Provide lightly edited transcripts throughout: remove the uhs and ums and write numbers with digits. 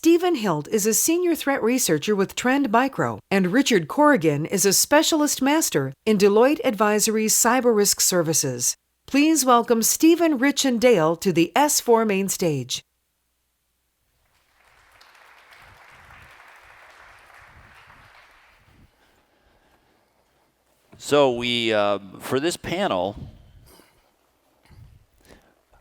Stephen Hilt is a senior threat researcher with Trend Micro, and Richard Corrigan is a specialist master in Deloitte Advisory's Cyber Risk Services. Please welcome Stephen, Rich, and Dale to the S4 main stage. So for this panel,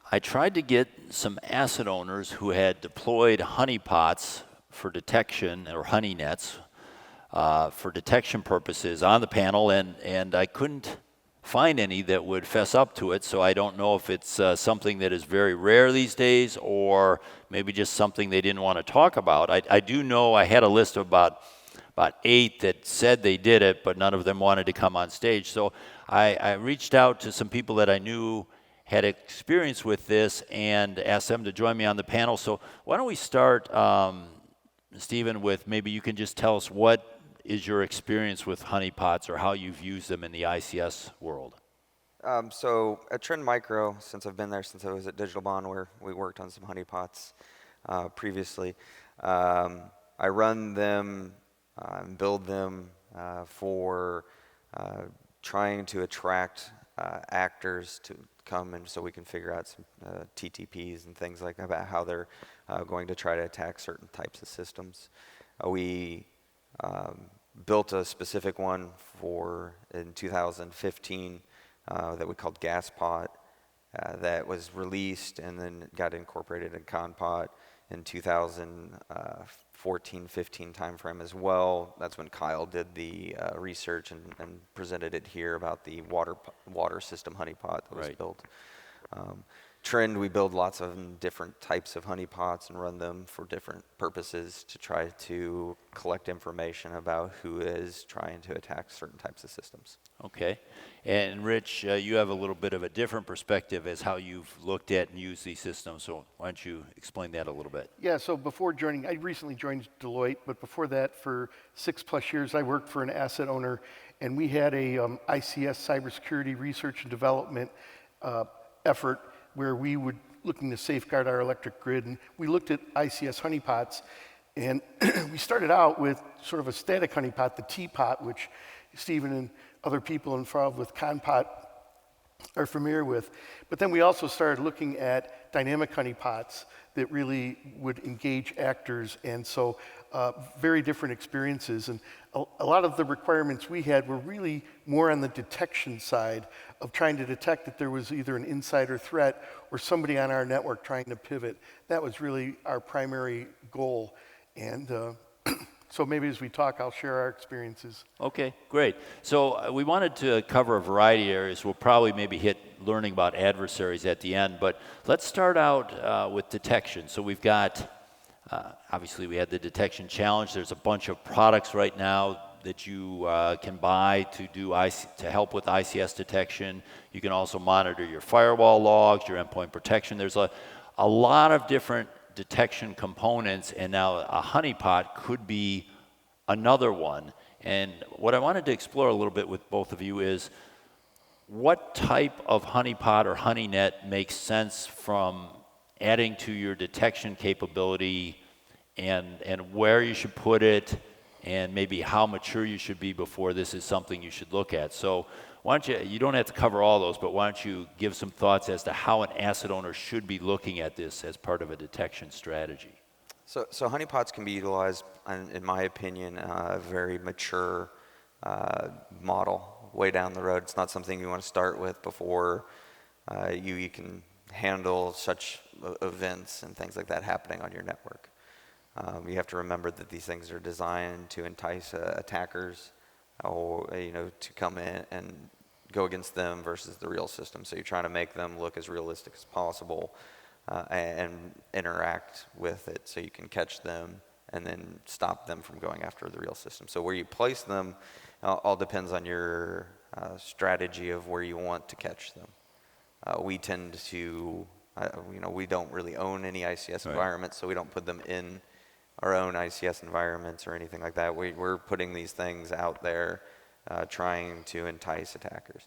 I tried to get some asset owners who had deployed honeypots for detection, or honeynets, for detection purposes on the panel, and I couldn't find any that would fess up to it, so I don't know if it's something that is very rare these days or maybe just something they didn't want to talk about. I do know I had a list of about 8 that said they did it, but none of them wanted to come on stage. So I reached out to some people that I knew had experience with this and asked them to join me on the panel. So why don't we start, Stephen, with maybe you can just tell us what is your experience with honeypots or how you've used them in the ICS world? So at Trend Micro, since I've been there since I was at Digital Bond, where we worked on some honeypots previously, I run them and build them for trying to attract actors to come and so we can figure out some TTPs and things like that about how they're going to try to attack certain types of systems. We built a specific one in 2015 that we called GasPot that was released and then got incorporated in ConPot in 2014-15 timeframe as well. That's when Kyle did the research and presented it here about the water system honeypot that was built. Trend, we build lots of different types of honeypots and run them for different purposes to try to collect information about who is trying to attack certain types of systems. Okay. And Rich, you have a little bit of a different perspective as how you've looked at and used these systems, so why don't you explain that a little bit? Yeah, so before joining, I recently joined Deloitte, but before that, for 6+ years, I worked for an asset owner, and we had a ICS cybersecurity research and development effort where we would looking to safeguard our electric grid, and we looked at ICS honeypots, and we started out with sort of a static honeypot, the teapot, which Stephen and other people involved with ConPot are familiar with. But then we also started looking at dynamic honeypots that really would engage actors, and so very different experiences. And a lot of the requirements we had were really more on the detection side of trying to detect that there was either an insider threat or somebody on our network trying to pivot. That was really our primary goal. And so maybe as we talk, I'll share our experiences. Okay, great. So we wanted to cover a variety of areas. We'll probably maybe hit learning about adversaries at the end, but let's start out with detection. So we've got, obviously we had the detection challenge. There's a bunch of products right now that you can buy to help with ICS detection. You can also monitor your firewall logs, your endpoint protection. There's a lot of different detection components, and now a honeypot could be another one. And what I wanted to explore a little bit with both of you is what type of honeypot or honeynet makes sense from adding to your detection capability, and where you should put it, and maybe how mature you should be before this is something you should look at. So why don't you don't have to cover all those, but why don't you give some thoughts as to how an asset owner should be looking at this as part of a detection strategy? So honeypots can be utilized, in my opinion, a very mature model way down the road. It's not something you want to start with before you can handle such events and things like that happening on your network. You have to remember that these things are designed to entice attackers, or to come in and go against them versus the real system. So you're trying to make them look as realistic as possible and interact with it so you can catch them and then stop them from going after the real system. So where you place them all depends on your strategy of where you want to catch them. We tend to, we don't really own any ICS environments, so we don't put them in our own ICS environments or anything like that. We're putting these things out there trying to entice attackers.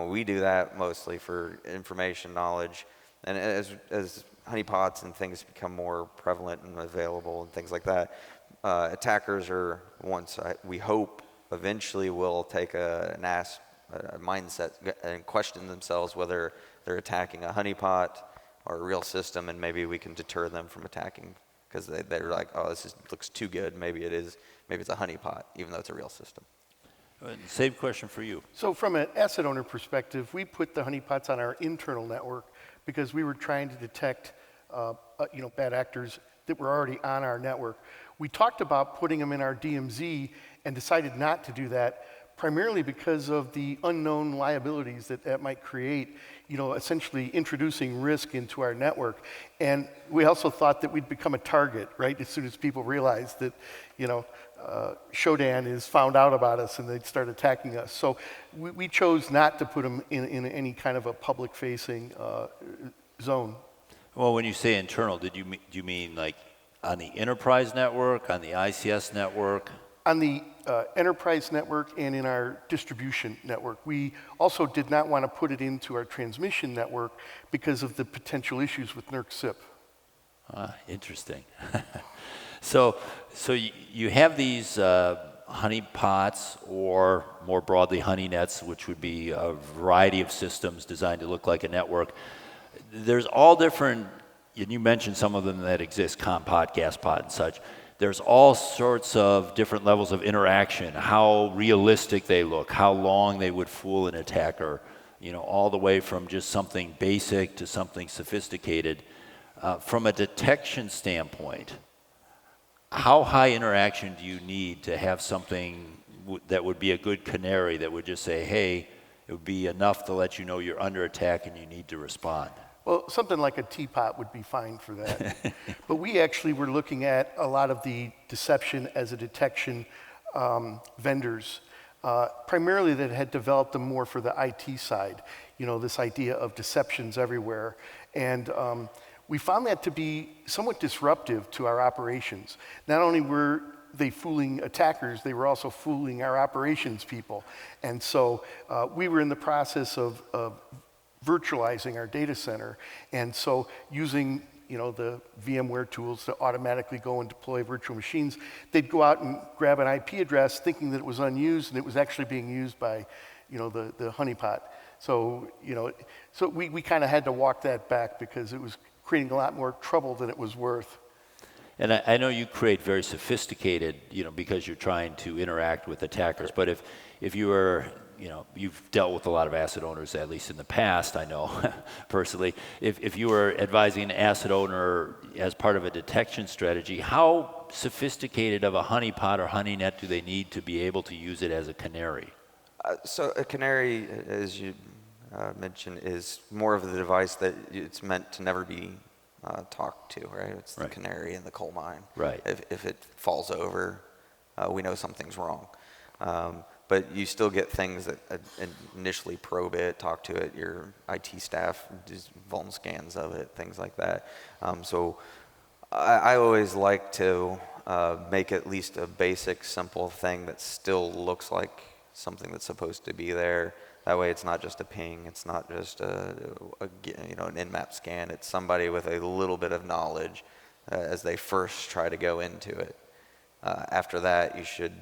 We do that mostly for information knowledge And as honeypots and things become more prevalent and available and things like that, attackers are we hope eventually will take a mindset and question themselves whether they're attacking a honeypot or a real system, and maybe we can deter them from attacking because they're like, oh, looks too good. Maybe it's a honeypot, even though it's a real system. Same question for you. So from an asset owner perspective, we put the honeypots on our internal network because we were trying to detect bad actors that were already on our network. We talked about putting them in our DMZ and decided not to do that, primarily because of the unknown liabilities that might create, essentially introducing risk into our network. And we also thought that we'd become a target, right? As soon as people realized that, Shodan is found out about us and they'd start attacking us. So we chose not to put them in any kind of a public-facing zone. Well, when you say internal, do you mean like on the enterprise network, on the ICS network? On the enterprise network and in our distribution network. We also did not want to put it into our transmission network because of the potential issues with NERC-CIP. Interesting. So you have these honeypots, or more broadly honeynets, which would be a variety of systems designed to look like a network. There's all different, and you mentioned some of them that exist, compot, gaspot, and such. There's all sorts of different levels of interaction, how realistic they look, how long they would fool an attacker, all the way from just something basic to something sophisticated. From a detection standpoint, how high interaction do you need to have something that would be a good canary that would just say, hey, it would be enough to let you know you're under attack and you need to respond? Well, something like a teapot would be fine for that. But we actually were looking at a lot of the deception as a detection vendors, primarily that had developed them more for the IT side, this idea of deceptions everywhere. And we found that to be somewhat disruptive to our operations. Not only were they fooling attackers, they were also fooling our operations people. And so we were in the process of virtualizing our data center, and so using the VMware tools to automatically go and deploy virtual machines, they'd go out and grab an IP address thinking that it was unused, and it was actually being used by the honeypot. So so we kind of had to walk that back because it was creating a lot more trouble than it was worth. And I know you create very sophisticated, because you're trying to interact with attackers, but if you were, you've dealt with a lot of asset owners, at least in the past, I know, personally. If you were advising an asset owner as part of a detection strategy, how sophisticated of a honeypot or honeynet do they need to be able to use it as a canary? So a canary, as you mentioned, is more of the device that it's meant to never be talked to, right? It's the canary in the coal mine. Right. If it falls over, we know something's wrong. But you still get things that initially probe it, talk to it. Your IT staff does vuln scans of it, things like that. So I always like to make at least a basic, simple thing that still looks like something that's supposed to be there. That way it's not just a ping, it's not just an in-map scan. It's somebody with a little bit of knowledge as they first try to go into it. After that, you should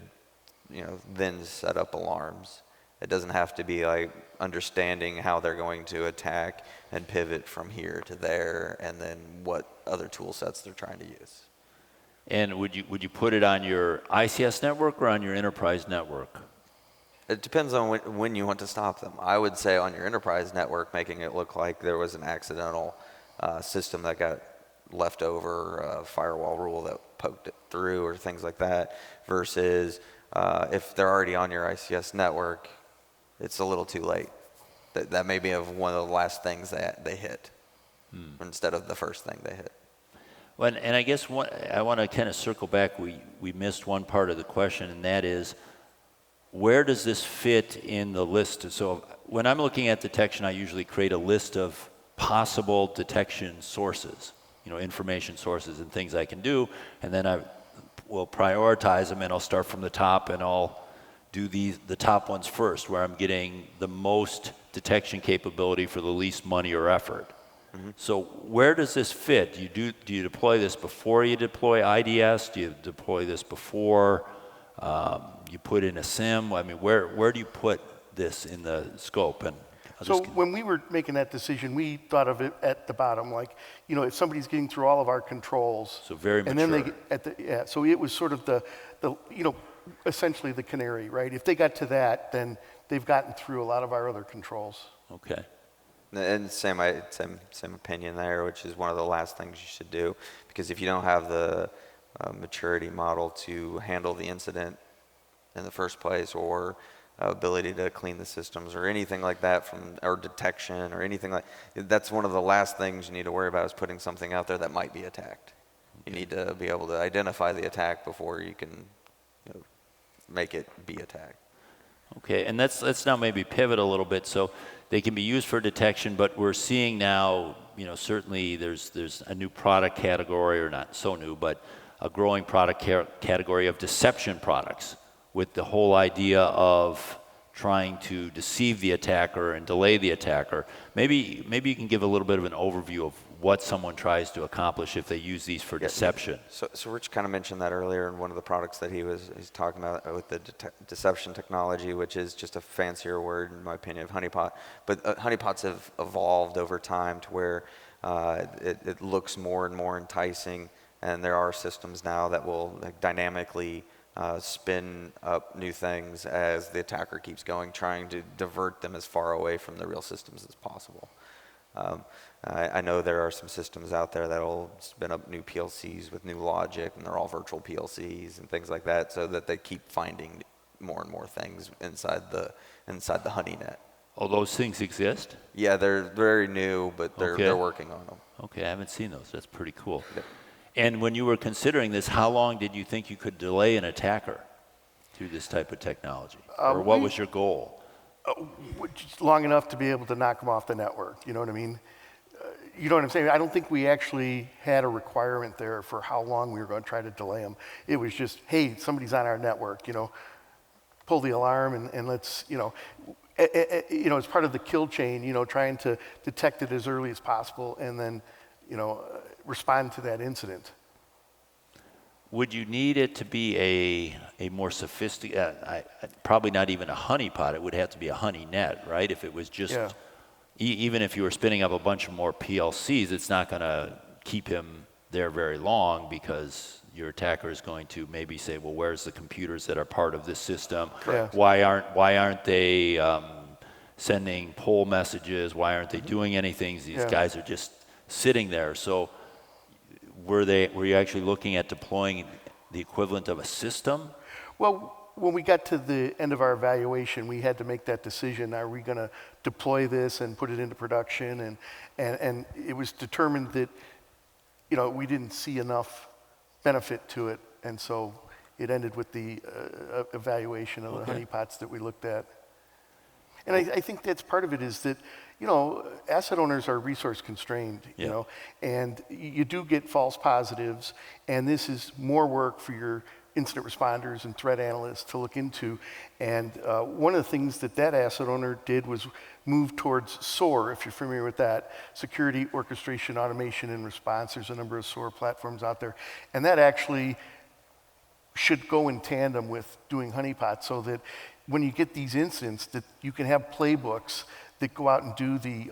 then set up alarms. It doesn't have to be like understanding how they're going to attack and pivot from here to there, and then what other tool sets they're trying to use. And would you put it on your ICS network or on your enterprise network? It depends on when you want to stop them. I would say on your enterprise network, making it look like there was an accidental system that got left over, a firewall rule that poked it through, or things like that, versus if they're already on your ICS network, it's a little too late. That may be one of the last things that they hit instead of the first thing they hit. Well, and I guess I want to kind of circle back. We missed one part of the question, and that is, where does this fit in the list? So when I'm looking at detection, I usually create a list of possible detection sources, information sources and things I can do, and then I will prioritize them, and I'll start from the top, and I'll do the top ones first, where I'm getting the most detection capability for the least money or effort. So where does this fit? Do you deploy this before you deploy IDS? Do you deploy this before you put in a SIM? I mean, where do you put this in the scope? And so when we were making that decision, we thought of it at the bottom, like, if somebody's getting through all of our controls. So very mature. And then so it was sort of the essentially the canary, right? If they got to that, then they've gotten through a lot of our other controls. Okay. And same opinion there, which is one of the last things you should do, because if you don't have the maturity model to handle the incident in the first place, or ability to clean the systems or anything like that, or detection or anything like, that's one of the last things you need to worry about, is putting something out there that might be attacked. You need to be able to identify the attack before you can make it be attacked. Okay, and let's now maybe pivot a little bit. So they can be used for detection, but we're seeing now, certainly there's a new product category, or not so new, but a growing product category of deception products, with the whole idea of trying to deceive the attacker and delay the attacker. Maybe you can give a little bit of an overview of what someone tries to accomplish if they use these for deception. So Rich kind of mentioned that earlier in one of the products that he's talking about with the deception technology, which is just a fancier word, in my opinion, of honeypot. But honeypots have evolved over time to where it looks more and more enticing, and there are systems now that will dynamically spin up new things as the attacker keeps going, trying to divert them as far away from the real systems as possible. I know there are some systems out there that will spin up new PLCs with new logic, and they're all virtual PLCs and things like that, so that they keep finding more and more things inside the honeynet. Oh, those things exist? Yeah, they're very new, but they're working on them. Okay, I haven't seen those. That's pretty cool. Yeah. And when you were considering this, how long did you think you could delay an attacker through this type of technology? Or what was your goal? Just long enough to be able to knock them off the network, you know what I mean? You know what I'm saying? I don't think we actually had a requirement there for how long we were going to try to delay them. It was just, hey, somebody's on our network, pull the alarm and let's, as part of the kill chain, trying to detect it as early as possible and then, respond to that incident. Would you need it to be a more sophisticated, probably not even a honeypot, it would have to be a honeynet, right? If it was just, even if you were spinning up a bunch of more PLCs, it's not going to keep him there very long, because your attacker is going to maybe say, well, where's the computers that are part of this system? Correct. Why aren't they sending poll messages? Why aren't they doing anything? These guys are just sitting there. So were you actually looking at deploying the equivalent of a system? Well, when we got to the end of our evaluation, we had to make that decision. Are we going to deploy this and put it into production? And it was determined that, we didn't see enough benefit to it. And so it ended with the evaluation of the honeypots that we looked at. And I think that's part of it, is that, asset owners are resource constrained, and you do get false positives, and this is more work for your incident responders and threat analysts to look into. And one of the things that asset owner did was move towards SOAR, if you're familiar with that, Security, Orchestration, Automation, and Response. There's a number of SOAR platforms out there. And that actually should go in tandem with doing honeypots, so that when you get these incidents, that you can have playbooks that go out and do the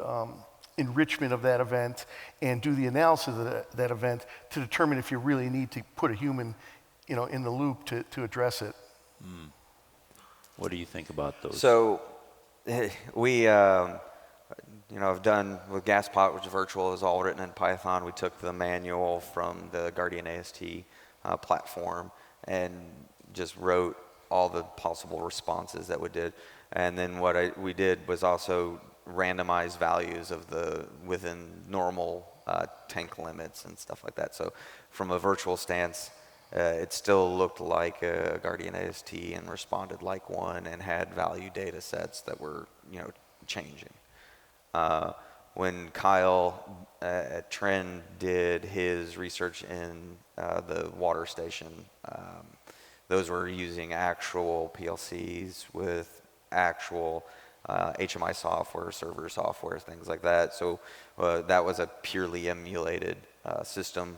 enrichment of that event and do the analysis of that event to determine if you really need to put a human, in the loop to address it. What do you think about those? So we, have done with GasPot, which is virtual, is all written in Python. We took the manual from the Guardian AST platform and just wrote all the possible responses that we did. And then what we did was also randomize values of within normal tank limits and stuff like that. So from a virtual stance, it still looked like a Guardian AST and responded like one, and had value data sets that were, changing. When Kyle at Trend did his research in the water station, those were using actual PLCs with actual HMI software, server software, things like that. So that was a purely emulated system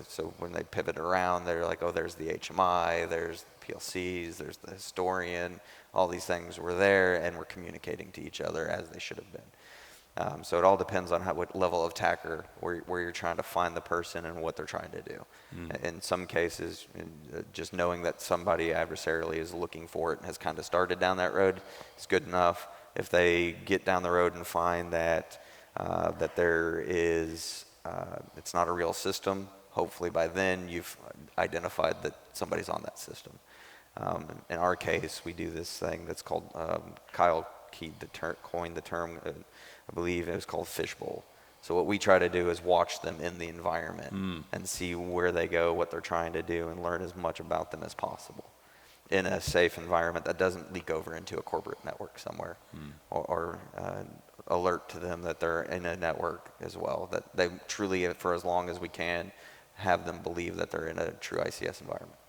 so when they pivot around, they're like, oh, there's the HMI, there's PLCs, there's the historian, all these things were there and were communicating to each other as they should have been. So it all depends on what level of attacker, where you're trying to find the person and what they're trying to do. In some cases, just knowing that somebody adversarially is looking for it and has kind of started down that road is good enough. If they get down the road and find that there is, it's not a real system, hopefully by then you've identified that somebody's on that system. In our case, we do this thing that's called, Kyle coined the term, I believe it was called fishbowl. So what we try to do is watch them in the environment and see where they go, what they're trying to do, and learn as much about them as possible in a safe environment that doesn't leak over into a corporate network somewhere, or alert to them that they're in a network as well, that they truly, for as long as we can, have them believe that they're in a true ICS environment.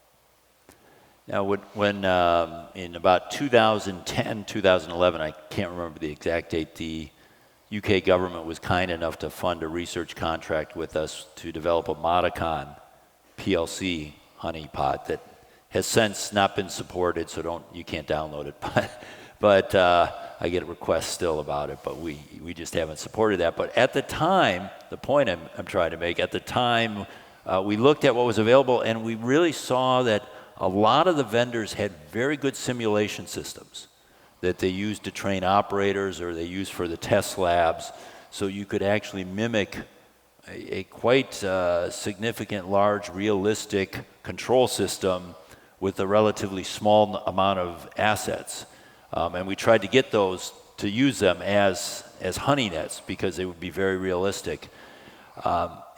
Now, when in about 2010, 2011, I can't remember the exact date, the UK government was kind enough to fund a research contract with us to develop a Modicon PLC honeypot that has since not been supported, so you can't download it. But I get requests still about it, but we just haven't supported that. But at the time, the point I'm trying to make, at the time, we looked at what was available, and we really saw that a lot of the vendors had very good simulation systems that they used to train operators or they used for the test labs, so you could actually mimic a quite significant, large, realistic control system with a relatively small amount of assets. And we tried to get those to use them as honeynets because they would be very realistic.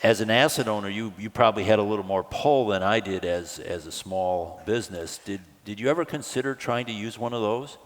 As an asset owner, you probably had a little more pull than I did as a small business. Did you ever consider trying to use one of those?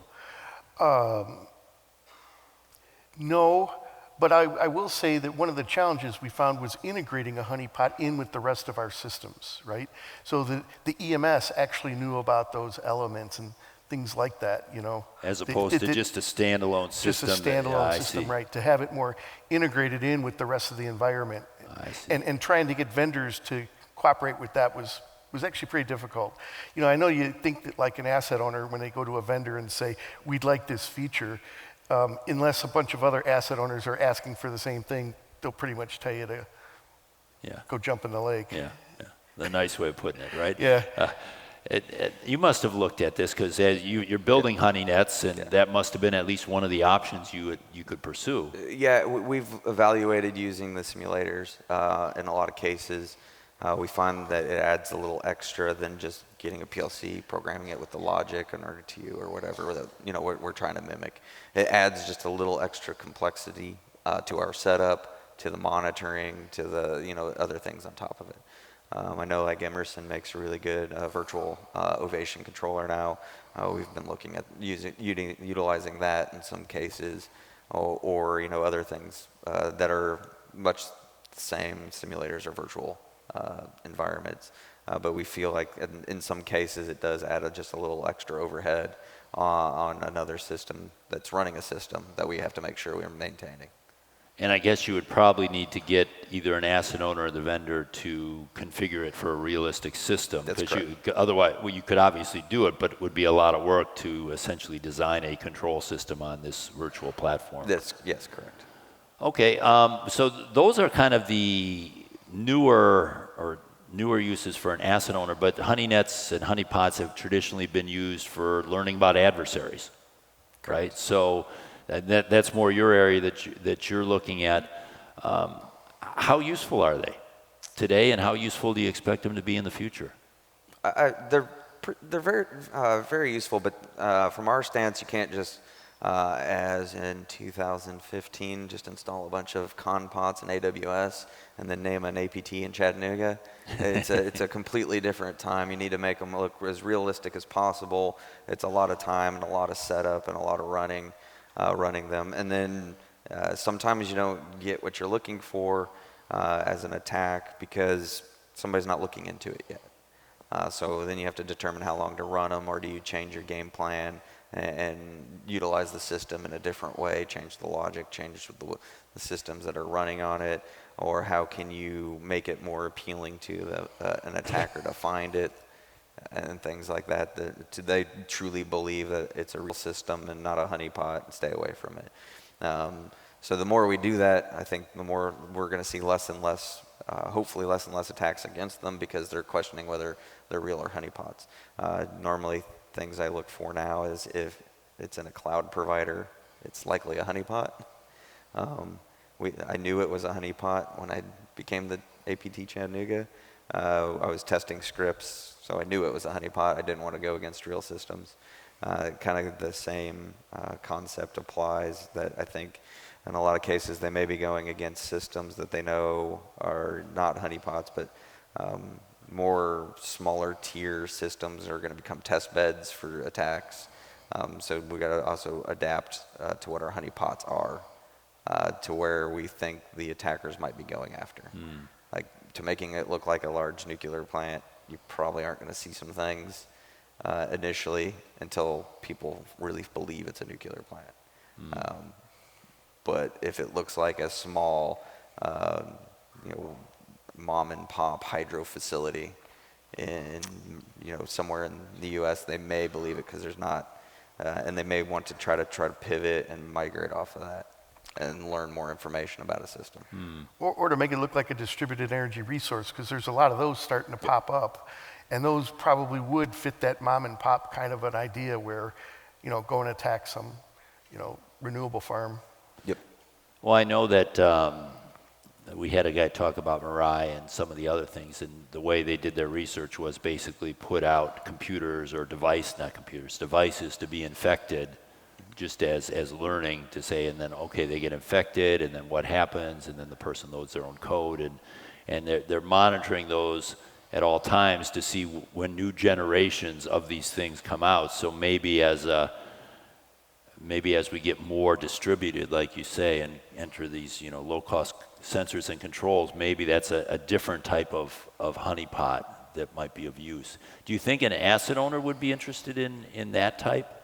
No, but I will say that one of the challenges we found was integrating a honeypot in with the rest of our systems, right? So the EMS actually knew about those elements and things like that, you know. As opposed to just a standalone system. Just a standalone system, right? To have it more integrated in with the rest of the environment. I see. And trying to get vendors to cooperate with that was actually pretty difficult. You know, I know you think that like an asset owner, when they go to a vendor and say, we'd like this feature, unless a bunch of other asset owners are asking for the same thing, they'll pretty much tell you to go jump in the lake. Yeah. The nice way of putting it, right? Yeah. You must have looked at this because you're building honeynets, and that must have been at least one of the options you could pursue. Yeah, we've evaluated using the simulators in a lot of cases. We find that it adds a little extra than just getting a PLC, programming it with the logic and RTU or whatever that we're trying to mimic. It adds just a little extra complexity to our setup, to the monitoring, to the other things on top of it. I know like Emerson makes a really good virtual Ovation controller now. We've been looking at utilizing that in some cases, or other things that are much the same simulators or virtual environments. But we feel like in some cases it does add just a little extra overhead on another system that's running a system that we have to make sure we're maintaining. And I guess you would probably need to get either an asset owner or the vendor to configure it for a realistic system. That's correct. Otherwise, you could obviously do it, but it would be a lot of work to essentially design a control system on this virtual platform. Yes, correct. Okay, so those are kind of the newer uses for an asset owner, but honeynets and honeypots have traditionally been used for learning about adversaries, right? So that's more your area that you're looking at. How useful are they today, and how useful do you expect them to be in the future? They're very very useful, but from our stance, you can't just as in 2015 just install a bunch of con pots in AWS and then name an APT in Chattanooga. It's a completely different time. You need to make them look as realistic as possible. It's a lot of time and a lot of setup and a lot of running them, and then sometimes you don't get what you're looking for as an attack because somebody's not looking into it yet. So then you have to determine how long to run them, or do you change your game plan and utilize the system in a different way, change the logic, change the systems that are running on it, or how can you make it more appealing to an attacker to find it, and things like that. Do they truly believe that it's a real system and not a honeypot and stay away from it? So the more we do that, I think the more we're going to see less and less, hopefully less and less attacks against them, because they're questioning whether they're real or honeypots. Normally, things I look for now is if it's in a cloud provider, it's likely a honeypot. I knew it was a honeypot when I became the APT Chattanooga. I was testing scripts, so I knew it was a honeypot. I didn't want to go against real systems. Kind of the same concept applies, that I think in a lot of cases they may be going against systems that they know are not honeypots, but more smaller tier systems are going to become test beds for attacks. So we got to also adapt to what our honeypots are, to where we think the attackers might be going after. Like, to making it look like a large nuclear plant, you probably aren't going to see some things initially until people really believe it's a nuclear plant. But if it looks like a small, mom and pop hydro facility in, somewhere in the U.S., they may believe it because there's not, and they may want to try to pivot and migrate off of that and learn more information about a system. Or to make it look like a distributed energy resource, because there's a lot of those starting to pop up, and those probably would fit that mom and pop kind of an idea where, go and attack some, renewable farm. Yep. Well, I know that we had a guy talk about Mirai and some of the other things, and the way they did their research was basically put out computers or devices to be infected, just as learning to say, and then, okay, they get infected, and then what happens, and then the person loads their own code, and they're monitoring those at all times to see when new generations of these things come out. So maybe as we get more distributed, like you say, and enter these low-cost sensors and controls, maybe that's a different type of honeypot that might be of use. Do you think an asset owner would be interested in that type?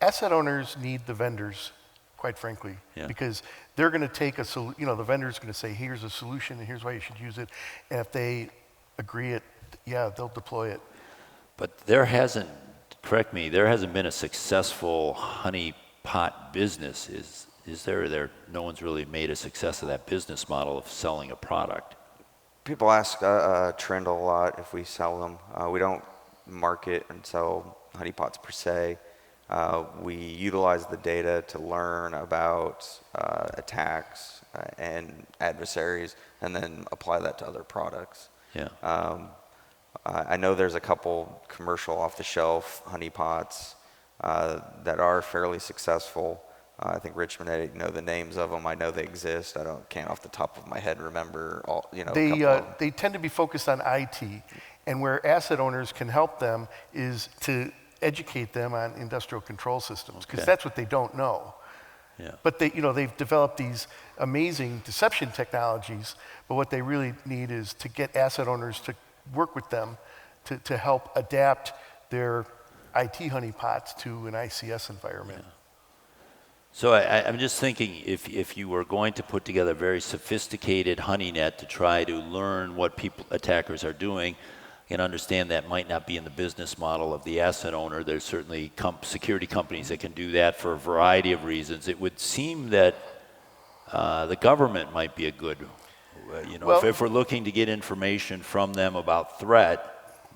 Asset owners need the vendors, quite frankly, because they're going to take the vendor's going to say, here's a solution and here's why you should use it. And if they agree they'll deploy it. But there hasn't been a successful honeypot business, is there? No one's really made a success of that business model of selling a product. People ask Trend a lot if we sell them. We don't market and sell honeypots per se. We utilize the data to learn about attacks and adversaries, and then apply that to other products. Yeah. I know there's a couple commercial off-the-shelf honeypots that are fairly successful. I think Richmond, I know the names of them. I know they exist. Can't off the top of my head remember all. They tend to be focused on IT, and where asset owners can help them is to educate them on industrial control systems, because that's what they don't know. Yeah. But they've developed these amazing deception technologies, but what they really need is to get asset owners to work with them to help adapt their IT honeypots to an ICS environment. Yeah. So I'm just thinking, if you were going to put together a very sophisticated honey net to try to learn what attackers are doing, and understand that might not be in the business model of the asset owner. There's certainly security companies that can do that for a variety of reasons. It would seem that the government might be a good, if we're looking to get information from them about threat,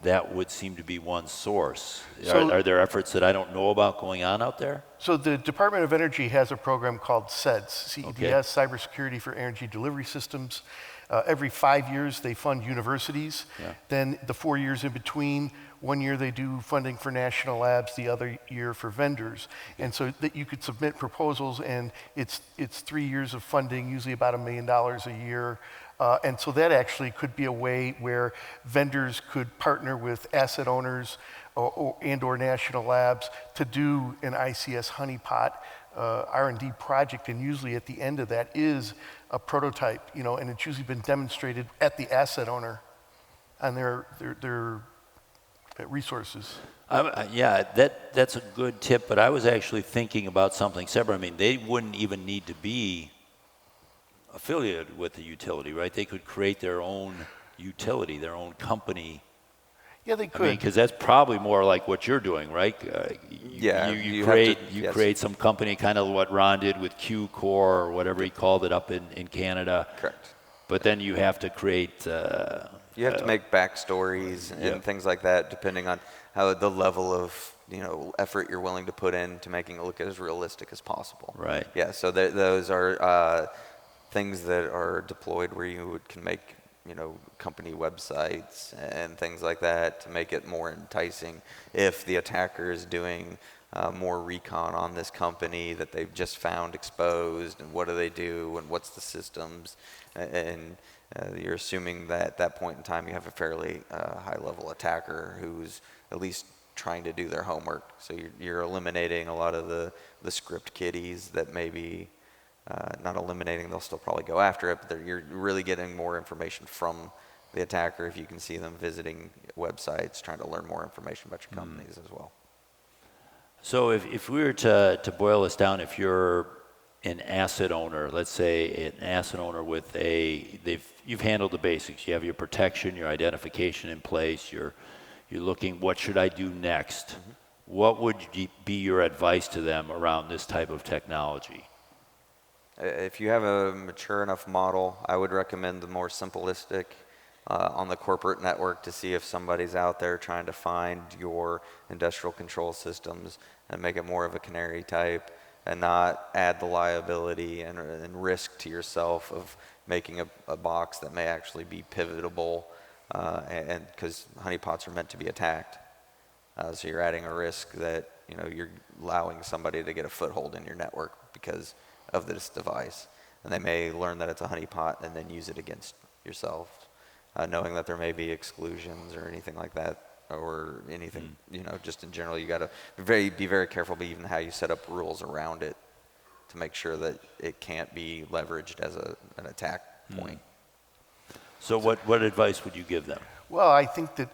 that would seem to be one source. Are there efforts that I don't know about going on out there? So the Department of Energy has a program called SEDs, CEDS, Cybersecurity for Energy Delivery Systems. Every 5 years they fund universities. Yeah. Then the 4 years in between, 1 year they do funding for national labs, the other year for vendors. And so that you could submit proposals, and it's 3 years of funding, usually about $1 million a year. And so that actually could be a way where vendors could partner with asset owners or national labs to do an ICS honeypot R&D project, and usually at the end of that is a prototype, and it's usually been demonstrated at the asset owner on their resources. Yeah, that's a good tip, but I was actually thinking about something separate. I mean, they wouldn't even need to be affiliated with the utility, right? They could create their own utility, their own company. Yeah, they could. I mean, because that's probably more like what you're doing, right? You create some company, kind of what Ron did with Q-Core or whatever he called it up in Canada. Correct. But then you have to create. You have to make backstories and things like that, depending on how the level of effort you're willing to put in to making it look as realistic as possible. Right. Yeah. So those are things that are deployed where you can make company websites and things like that to make it more enticing. If the attacker is doing more recon on this company that they've just found exposed, and what do they do, and what's the systems, and you're assuming that at that point in time you have a fairly high-level attacker who's at least trying to do their homework. So you're eliminating a lot of the script kiddies that maybe not eliminating, they'll still probably go after it, but you're really getting more information from the attacker if you can see them visiting websites, trying to learn more information about your companies as well. So if we were to boil this down, if you're an asset owner, let's say an asset owner with you've handled the basics. You have your protection, your identification in place. You're looking, what should I do next? Mm-hmm. What would be your advice to them around this type of technology? If you have a mature enough model, I would recommend the more simplistic on the corporate network to see if somebody's out there trying to find your industrial control systems and make it more of a canary type, and not add the liability and risk to yourself of making a box that may actually be pivotable, and because honeypots are meant to be attacked. So you're adding a risk that you're allowing somebody to get a foothold in your network because of this device, and they may learn that it's a honeypot and then use it against yourself, knowing that there may be exclusions or anything like that, or anything, just in general. You got to be very careful, but even how you set up rules around it to make sure that it can't be leveraged as an attack point. So what advice would you give them? Well, I think that,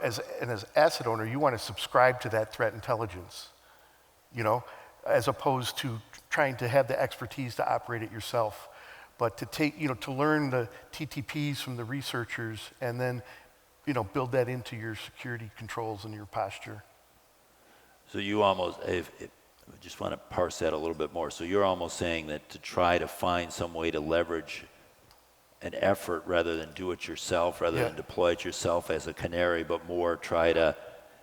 as an asset owner, you want to subscribe to that threat intelligence, as opposed to trying to have the expertise to operate it yourself. But to take, to learn the TTPs from the researchers and then, build that into your security controls and your posture. So you almost, I just want to parse that a little bit more. So you're almost saying that to try to find some way to leverage an effort rather than do it yourself, rather than deploy it yourself as a canary, but more try to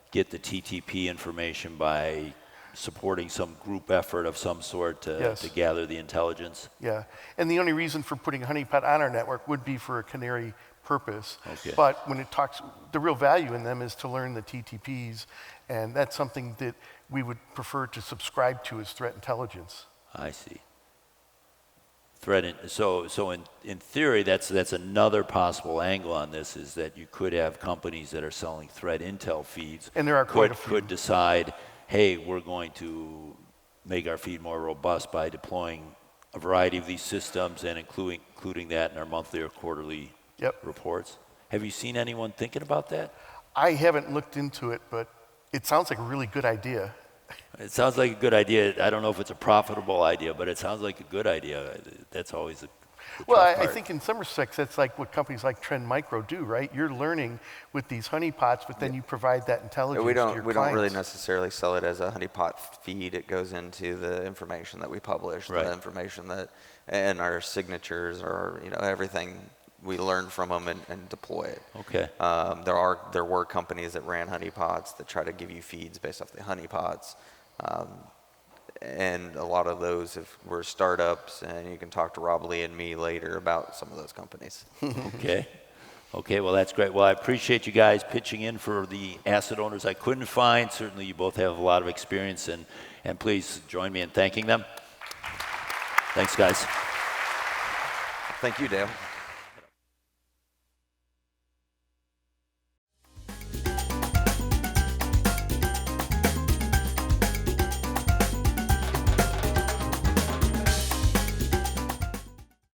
get the TTP information by supporting some group effort of some sort to gather the intelligence. Yeah, and the only reason for putting a honeypot on our network would be for a canary purpose. Okay. But when it talks, the real value in them is to learn the TTPs, and that's something that we would prefer to subscribe to as threat intelligence. I see. So in theory, that's another possible angle on this, is that you could have companies that are selling threat intel feeds, and there are quite a few, could decide, hey, we're going to make our feed more robust by deploying a variety of these systems and including that in our monthly or quarterly reports. Have you seen anyone thinking about that? I haven't looked into it, but it sounds like a really good idea. It sounds like a good idea. I don't know if it's a profitable idea, but it sounds like a good idea. That's always the well, I think in some respects that's like what companies like Trend Micro do, right? You're learning with these honeypots, but then you provide that intelligence to your clients. We don't really necessarily sell it as a honeypot feed. It goes into the information that we publish, the information that, and our signatures, or everything we learn from them and deploy it. Okay. There were companies that ran honeypots that try to give you feeds based off the honeypots. And a lot of those were startups, and you can talk to Rob Lee and me later about some of those companies. Okay, well, that's great. Well, I appreciate you guys pitching in for the asset owners I couldn't find. Certainly you both have a lot of experience, and please join me in thanking them. Thanks, guys. Thank you, Dale.